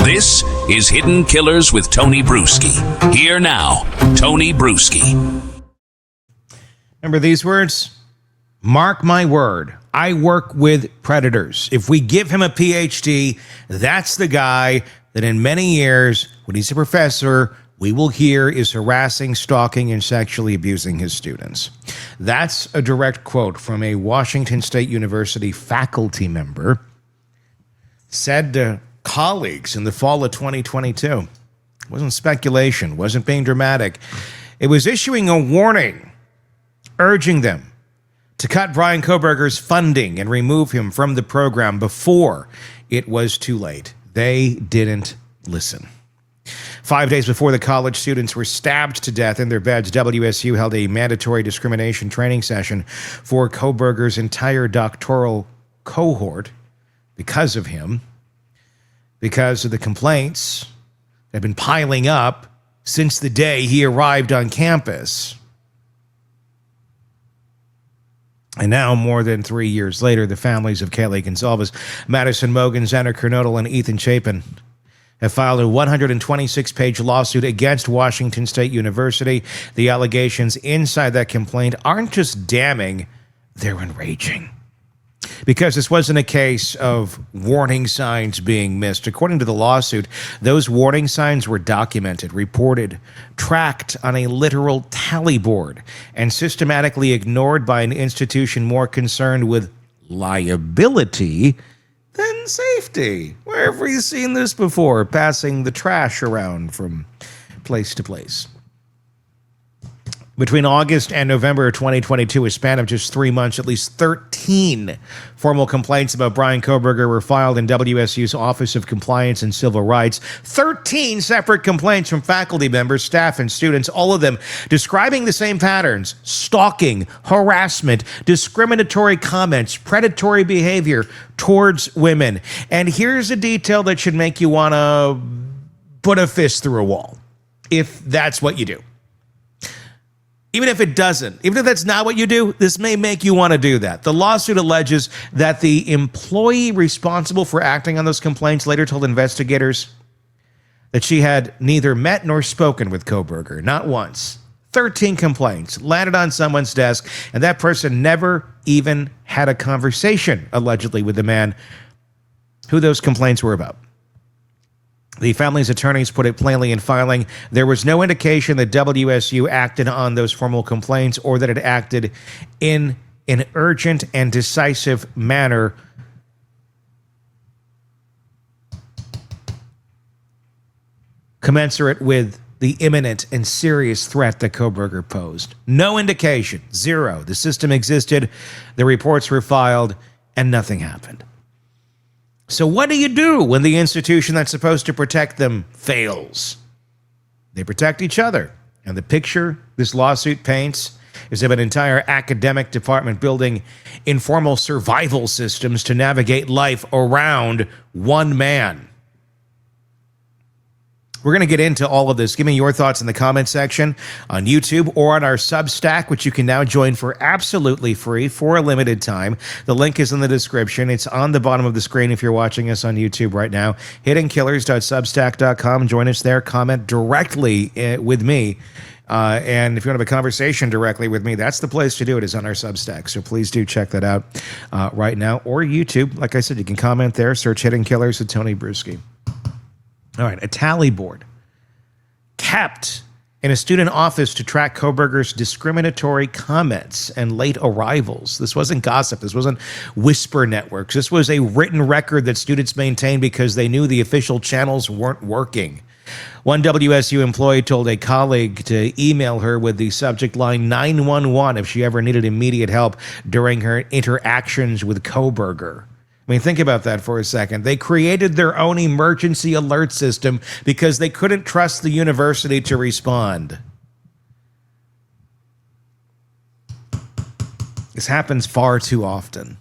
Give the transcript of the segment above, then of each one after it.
This is Hidden Killers with Tony Bruschi. Here now, Tony Bruschi. Remember these words? Mark my word. I work with predators. If we give him a Ph.D., that's the guy that in many years, when he's a professor, we will hear is harassing, stalking, and sexually abusing his students. That's a direct quote from a Washington State University faculty member said to colleagues in the fall of 2022. It wasn't speculation, wasn't being dramatic. It was issuing a warning, urging them to cut Bryan Kohberger's funding and remove him from the program before it was too late. They didn't listen. 5 days before the college students were stabbed to death in their beds, WSU held a mandatory discrimination training session for Kohberger's entire doctoral cohort because of him, because of the complaints that have been piling up since the day he arrived on campus. And now, more than 3 years later, the families of Kaylee Gonzalez, Madison Mogan, Xander Kernodle, and Ethan Chapin have filed a 126-page lawsuit against Washington State University. The allegations inside that complaint aren't just damning, they're enraging. Because this wasn't a case of warning signs being missed. According to the lawsuit, those warning signs were documented, reported, tracked on a literal tally board, and systematically ignored by an institution more concerned with liability than safety. Where have we seen this before? Passing the trash around from place to place. Between August and November of 2022, a span of just 3 months, at least 13 formal complaints about Bryan Kohberger were filed in WSU's Office of Compliance and Civil Rights. 13 separate complaints from faculty members, staff, and students, all of them describing the same patterns: stalking, harassment, discriminatory comments, predatory behavior towards women. And here's a detail that should make you want to put a fist through a wall, if that's what you do. Even if it doesn't, even if that's not what you do, this may make you want to do that. The lawsuit alleges that the employee responsible for acting on those complaints later told investigators that she had neither met nor spoken with Kohberger, not once. 13 complaints landed on someone's desk, and that person never even had a conversation, allegedly, with the man who those complaints were about. The family's attorneys put it plainly in filing. There was no indication that WSU acted on those formal complaints or that it acted in an urgent and decisive manner commensurate with the imminent and serious threat that Kohberger posed. No indication, zero. The system existed, the reports were filed, and nothing happened. So what do you do when the institution that's supposed to protect them fails? They protect each other. And the picture this lawsuit paints is of an entire academic department building informal survival systems to navigate life around one man. We're going to get into all of this. Give me your thoughts in the comment section on YouTube or on our Substack, which you can now join for absolutely free for a limited time. The link is in the description. It's on the bottom of the screen if you're watching us on YouTube right now. hiddenkillers.substack.com. Join us there. Comment directly with me. And if you want to have a conversation directly with me, that's the place to do it, is on our Substack. So please do check that out right now. Or YouTube. Like I said, you can comment there. Search Hidden Killers with Tony Bruschi. All right, a tally board kept in a student office to track Kohberger's discriminatory comments and late arrivals. This wasn't gossip. This wasn't whisper networks. This was a written record that students maintained because they knew the official channels weren't working. One WSU employee told a colleague to email her with the subject line 911 if she ever needed immediate help during her interactions with Kohberger. I mean, think about that for a second. They created their own emergency alert system because they couldn't trust the university to respond. This happens far too often.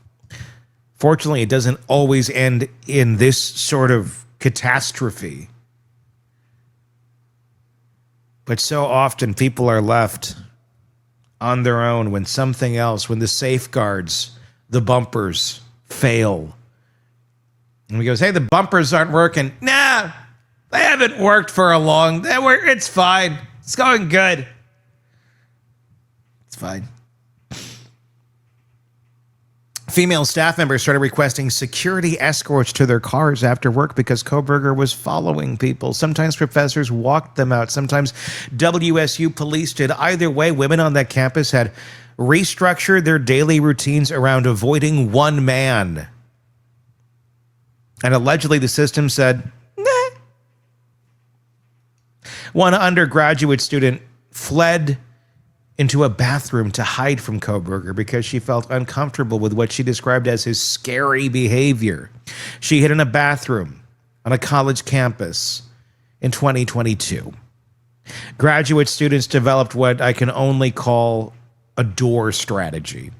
Fortunately, it doesn't always end in this sort of catastrophe. But so often people are left on their own when something else, when the safeguards, the bumpers, fail. And he goes, hey, the bumpers aren't working. Nah, They haven't worked for a long. It's fine. It's going good. It's fine. Female staff members started requesting security escorts to their cars after work because Kohberger was following people. Sometimes professors walked them out. Sometimes WSU police did. Either way, women on that campus had restructured their daily routines around avoiding one man. And allegedly the system said, nah. One undergraduate student fled into a bathroom to hide from Kohberger because she felt uncomfortable with what she described as his scary behavior. She hid in a bathroom on a college campus in 2022. Graduate students developed what I can only call a door strategy.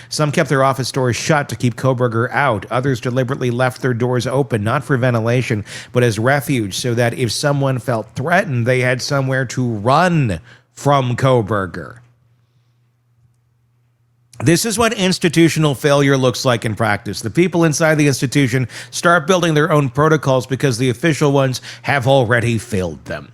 Some kept their office doors shut to keep Kohberger out. Others deliberately left their doors open, not for ventilation, but as refuge, so that if someone felt threatened, they had somewhere to run from Kohberger. This is what institutional failure looks like in practice. The people inside the institution start building their own protocols because the official ones have already failed them.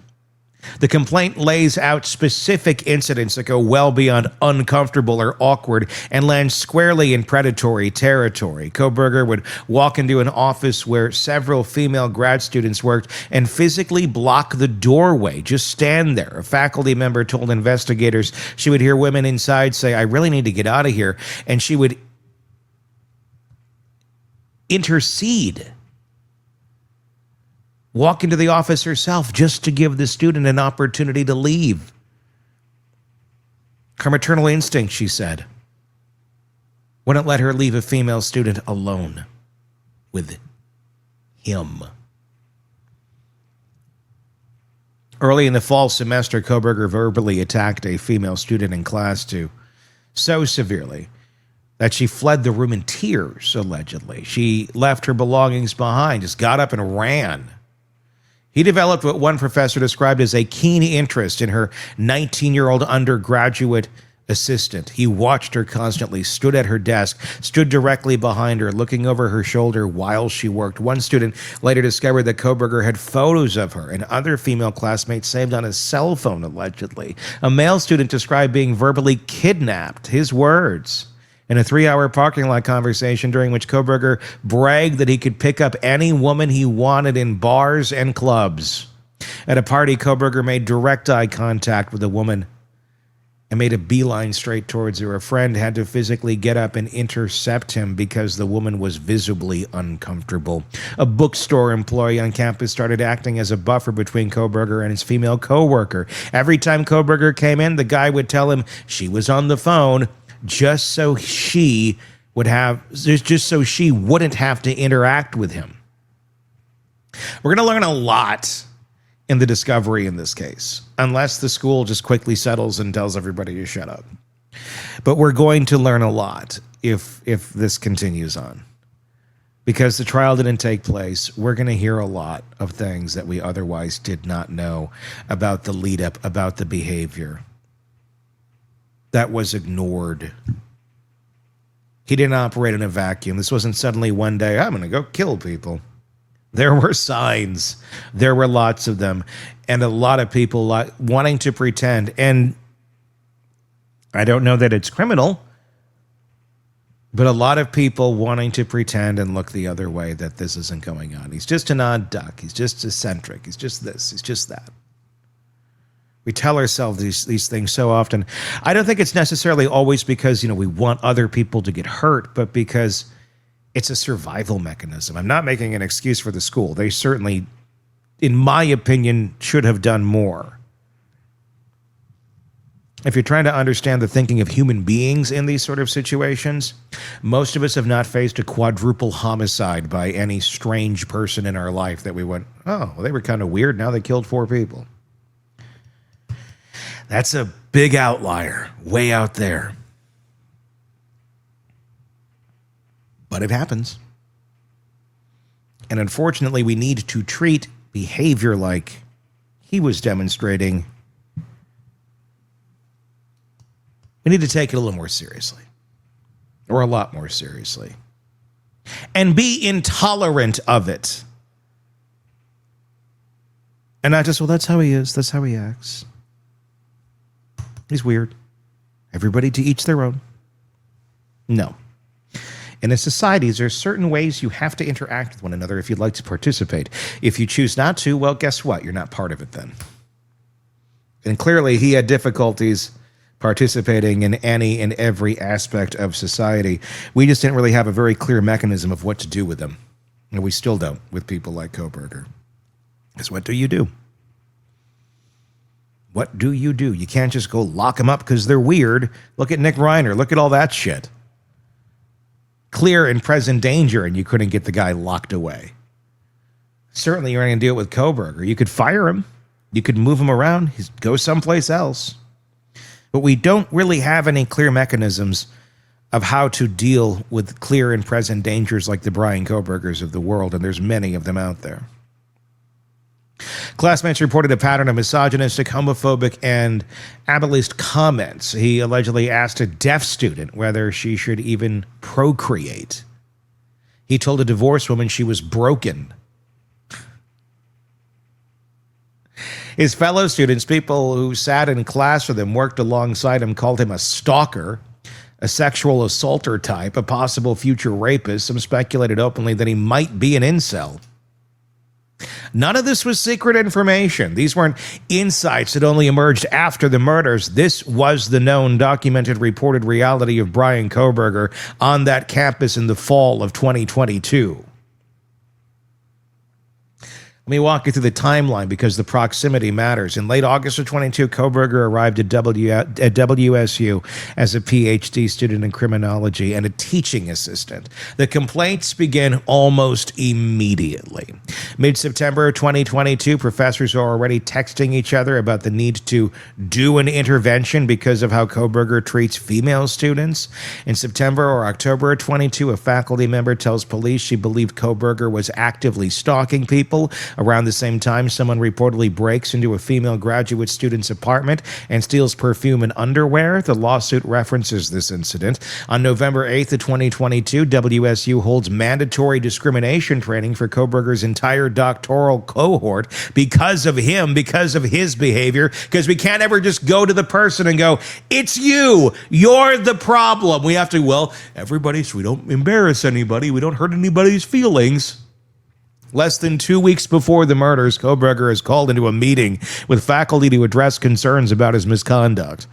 The complaint lays out specific incidents that go well beyond uncomfortable or awkward and land squarely in predatory territory. Kohberger would walk into an office where several female grad students worked and physically block the doorway, just stand there. A faculty member told investigators she would hear women inside say, "I really need to get out of here," and she would intercede, walk into the office herself just to give the student an opportunity to leave. Her maternal instinct, she said, wouldn't let her leave a female student alone with him. Early in the fall semester, Kohberger verbally attacked a female student in class so severely that she fled the room in tears, allegedly. She left her belongings behind, just got up and ran. He developed what one professor described as a keen interest in her 19-year-old undergraduate assistant. He watched her constantly, stood at her desk, stood directly behind her, looking over her shoulder while she worked. One student later discovered that Kohberger had photos of her and other female classmates saved on his cell phone, allegedly. A male student described being verbally kidnapped, his words, in a 3-hour parking lot conversation during which Kohberger bragged that he could pick up any woman he wanted in bars and clubs. At a party, Kohberger made direct eye contact with a woman and made a beeline straight towards her. A friend had to physically get up and intercept him because the woman was visibly uncomfortable. A bookstore employee on campus started acting as a buffer between Kohberger and his female coworker. Every time Kohberger came in, the guy would tell him she was on the phone, just so she wouldn't have to interact with him. We're going to learn a lot in the discovery in this case, unless the school just quickly settles and tells everybody to shut up. But we're going to learn a lot if this continues on. Because the trial didn't take place, we're going to hear a lot of things that we otherwise did not know about the lead up, about the behavior that was ignored. He didn't operate in a vacuum. This wasn't suddenly one day, I'm going to go kill people. There were signs. There were lots of them. And a lot of people wanting to pretend. And I don't know that it's criminal, but a lot of people wanting to pretend and look the other way that this isn't going on. He's just an odd duck. He's just eccentric. He's just this. He's just that. We tell ourselves these things so often. I don't think it's necessarily always because, we want other people to get hurt, but because it's a survival mechanism. I'm not making an excuse for the school. They certainly, in my opinion, should have done more. If you're trying to understand the thinking of human beings in these sort of situations, most of us have not faced a quadruple homicide by any strange person in our life that we went, oh, well, they were kind of weird. Now they killed 4 people. That's a big outlier, way out there. But it happens. And unfortunately, we need to treat behavior like he was demonstrating. We need to take it a little more seriously, or a lot more seriously, and be intolerant of it. And not just, well, that's how he is. That's how he acts. He's weird. Everybody to each their own. No. In a society, there are certain ways you have to interact with one another if you'd like to participate. If you choose not to, well, guess what? You're not part of it then. And clearly, he had difficulties participating in any and every aspect of society. We just didn't really have a very clear mechanism of what to do with them. And we still don't with people like Kohberger. Because what do you do? What do? You can't just go lock them up because they're weird. Look at Nick Reiner. Look at all that shit. Clear and present danger, and you couldn't get the guy locked away. Certainly you're not going to do it with Kohberger. You could fire him. You could move him around. He'd go someplace else. But we don't really have any clear mechanisms of how to deal with clear and present dangers like the Bryan Kohbergers of the world, and there's many of them out there. Classmates reported a pattern of misogynistic, homophobic, and ableist comments. He allegedly asked a deaf student whether she should even procreate. He told a divorced woman she was broken. His fellow students, people who sat in class with him, worked alongside him, called him a stalker, a sexual assaulter type, a possible future rapist. Some speculated openly that he might be an incel. None of this was secret information. These weren't insights that only emerged after the murders. This was the known, documented, reported reality of Bryan Kohberger on that campus in the fall of 2022. Let me walk you through the timeline because the proximity matters. In late August of 22, Kohberger arrived at WSU as a Ph.D. student in criminology and a teaching assistant. The complaints began almost immediately. Mid-September of 2022, professors are already texting each other about the need to do an intervention because of how Kohberger treats female students. In September or October of 22, a faculty member tells police she believed Kohberger was actively stalking people. Around the same time, someone reportedly breaks into a female graduate student's apartment and steals perfume and underwear. The lawsuit references this incident. On November 8th of 2022, WSU holds mandatory discrimination training for Kohberger's entire doctoral cohort because of him, because of his behavior, because we can't ever just go to the person and go, it's you, you're the problem. We have to, well, everybody, so we don't embarrass anybody, we don't hurt anybody's feelings. Less than 2 weeks before the murders, Kohberger is called into a meeting with faculty to address concerns about his misconduct.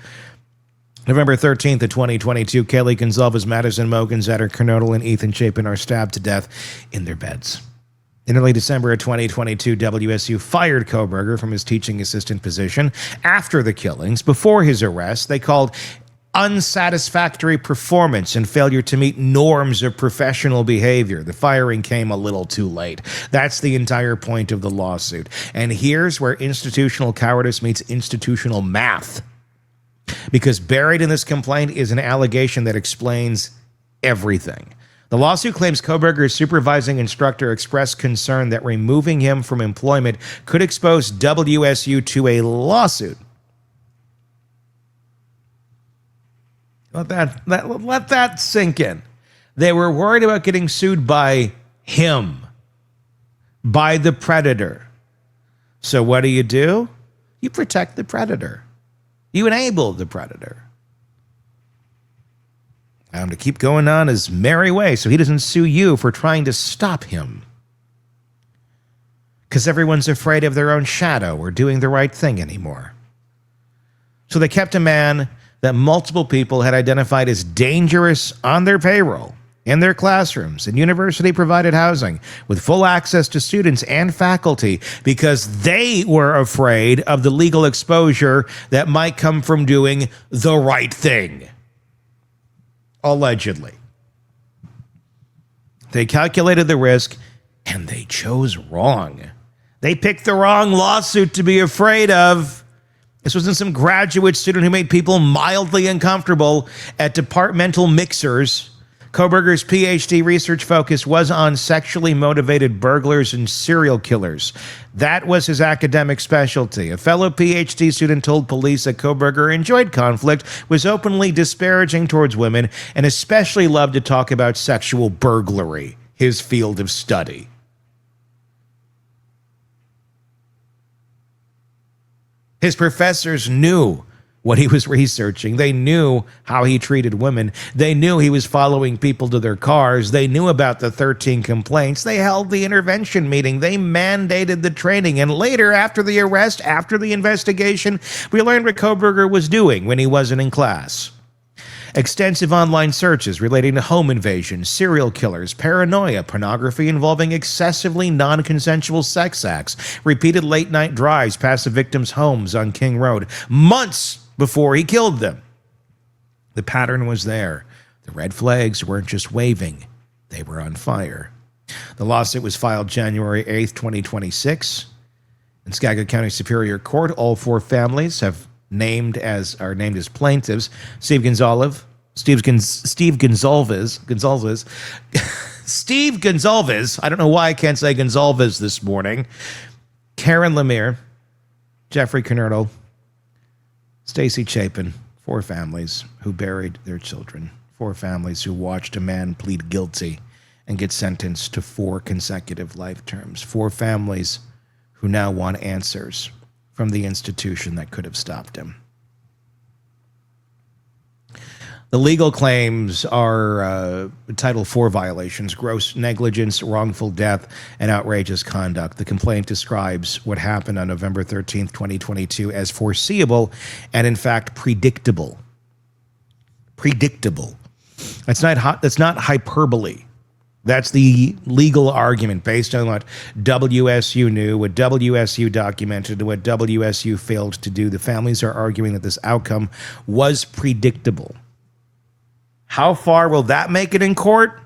November 13th of 2022, Kaylee Gonzalez, Madison Mogan, Zetter Kernodle, and Ethan Chapin are stabbed to death in their beds. In early December of 2022, WSU fired Kohberger from his teaching assistant position after the killings. Before his arrest, they called unsatisfactory performance and failure to meet norms of professional behavior. The firing came a little too late. That's the entire point of the lawsuit. And here's where institutional cowardice meets institutional math. Because buried in this complaint is an allegation that explains everything. The lawsuit claims Kohberger's supervising instructor expressed concern that removing him from employment could expose WSU to a lawsuit. Let that sink in. They were worried about getting sued by him, by the predator. So what do? You protect the predator. You enable the predator. To keep going on his merry way so he doesn't sue you for trying to stop him. Because everyone's afraid of their own shadow or doing the right thing anymore. So they kept a man that multiple people had identified as dangerous on their payroll, in their classrooms, in university-provided housing, with full access to students and faculty, because they were afraid of the legal exposure that might come from doing the right thing. Allegedly. They calculated the risk, and they chose wrong. They picked the wrong lawsuit to be afraid of. This wasn't some graduate student who made people mildly uncomfortable at departmental mixers. Kohberger's Ph.D. research focus was on sexually motivated burglars and serial killers. That was his academic specialty. A fellow Ph.D. student told police that Kohberger enjoyed conflict, was openly disparaging towards women, and especially loved to talk about sexual burglary, his field of study. His professors knew what he was researching. They knew how he treated women. They knew he was following people to their cars. They knew about the 13 complaints. They held the intervention meeting. They mandated the training. And later, after the arrest, after the investigation, we learned what Kohberger was doing when he wasn't in class. Extensive online searches relating to home invasion, serial killers, paranoia, pornography involving excessively non-consensual sex acts, repeated late-night drives past the victims' homes on King Road, months before he killed them. The pattern was there. The red flags weren't just waving, they were on fire. The lawsuit was filed January 8th, 2026. In Skagit County Superior Court, all four families are named as plaintiffs. Steve Gonzalez, I don't know why I can't say Gonzalez this morning. Karen Lemire, Jeffrey Kernerdle, Stacy Chapin, four families who buried their children. Four families who watched a man plead guilty and get sentenced to 4 consecutive life terms. Four families who now want answers from the institution that could have stopped him. The legal claims are Title IV violations, gross negligence, wrongful death, and outrageous conduct. The complaint describes what happened on November 13th, 2022 as foreseeable and, in fact, predictable. Predictable. That's not hyperbole. That's the legal argument based on what WSU knew, what WSU documented, what WSU failed to do. The families are arguing that this outcome was predictable. How far will that make it in court?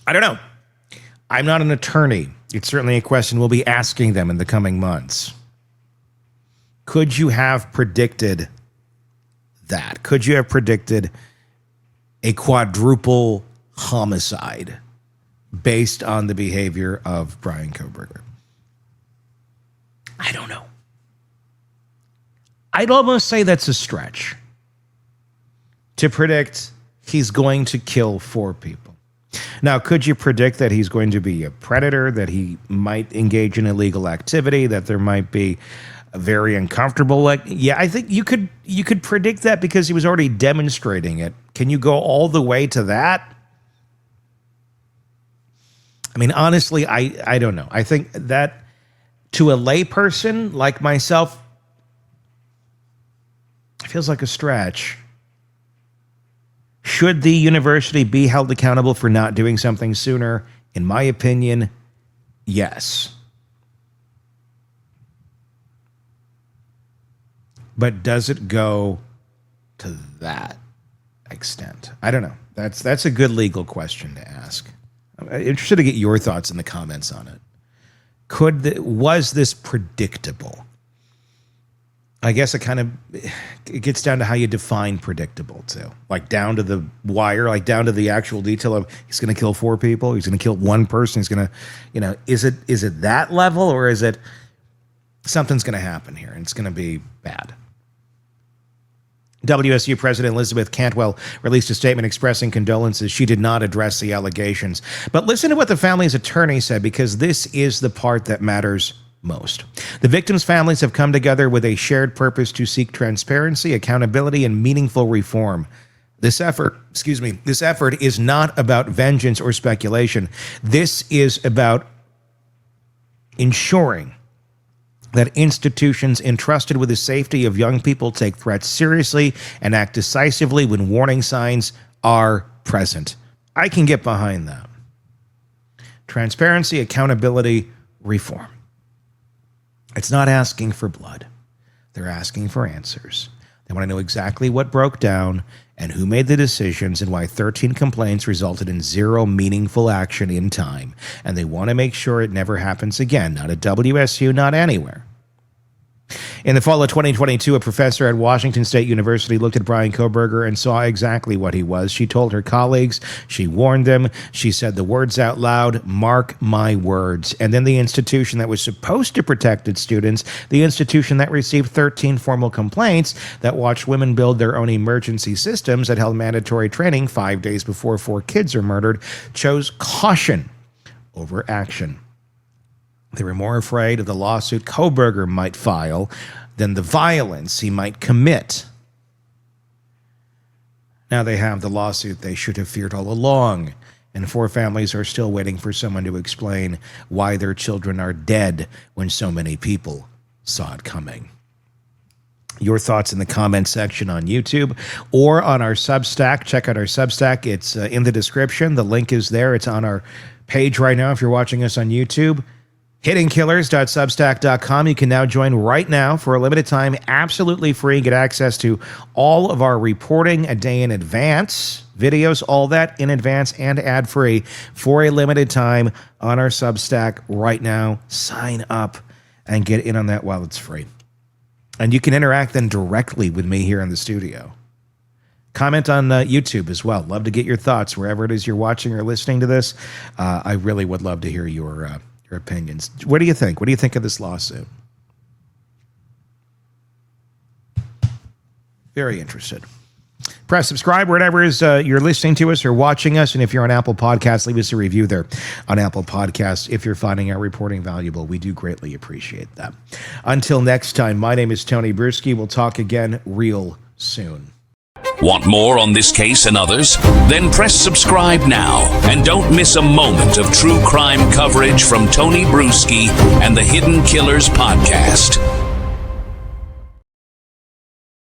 I don't know. I'm not an attorney. It's certainly a question we'll be asking them in the coming months. Could you have predicted that? Could you have predicted a quadruple homicide based on the behavior of Bryan Kohberger? I don't know. I'd almost say that's a stretch to predict he's going to kill 4 people. Now, could you predict that he's going to be a predator, that he might engage in illegal activity, that there might be a very uncomfortable, yeah, I think you could predict that because he was already demonstrating it. Can you go all the way to that? I mean, honestly, I don't know. I think that to a layperson like myself, it feels like a stretch. Should the university be held accountable for not doing something sooner? In my opinion, yes. But does it go to that extent? I don't know. That's a good legal question to ask. I'm interested to get your thoughts in the comments on it. Was this predictable? I guess it gets down to how you define predictable too. Like down to the wire, like down to the actual detail of he's going to kill 4 people, he's going to kill 1 person, he's going to, is it that level, or is it something's going to happen here and it's going to be bad? WSU President Elizabeth Cantwell released a statement expressing condolences. She did not address the allegations. But listen to what the family's attorney said, because this is the part that matters most. The victims' families have come together with a shared purpose to seek transparency, accountability, and meaningful reform. This effort is not about vengeance or speculation. This is about ensuring that institutions entrusted with the safety of young people take threats seriously and act decisively when warning signs are present. I can get behind that. Transparency, accountability, reform. It's not asking for blood. They're asking for answers. They want to know exactly what broke down and who made the decisions and why 13 complaints resulted in 0 meaningful action in time. And they want to make sure it never happens again. Not at WSU, not anywhere. In the fall of 2022, a professor at Washington State University looked at Bryan Kohberger and saw exactly what he was. She told her colleagues, she warned them, she said the words out loud, "Mark my words." And then the institution that was supposed to protect its students, the institution that received 13 formal complaints, that watched women build their own emergency systems, that held mandatory training 5 days before 4 kids are murdered, chose caution over action. They were more afraid of the lawsuit Kohberger might file than the violence he might commit. Now they have the lawsuit they should have feared all along, and 4 families are still waiting for someone to explain why their children are dead when so many people saw it coming. Your thoughts in the comment section on YouTube or on our Substack. Check out our Substack. It's in the description. The link is there. It's on our page right now if you're watching us on YouTube. HiddenKillers.substack.com. You can now join right now for a limited time, absolutely free. Get access to all of our reporting a day in advance, videos, all that in advance and ad-free for a limited time on our Substack right now. Sign up and get in on that while it's free. And you can interact then directly with me here in the studio. Comment on YouTube as well. Love to get your thoughts wherever it is you're watching or listening to this. I really would love to hear your opinions. What do you think? What do you think of this lawsuit? Very interested. Press subscribe wherever it is you're listening to us or watching us. And if you're on Apple Podcasts, leave us a review there on Apple Podcasts. If you're finding our reporting valuable, we do greatly appreciate that. Until next time, my name is Tony Bruschi. We'll talk again real soon. Want more on this case and others? Then press subscribe now and don't miss a moment of true crime coverage from Tony Bruschi and the Hidden Killers podcast.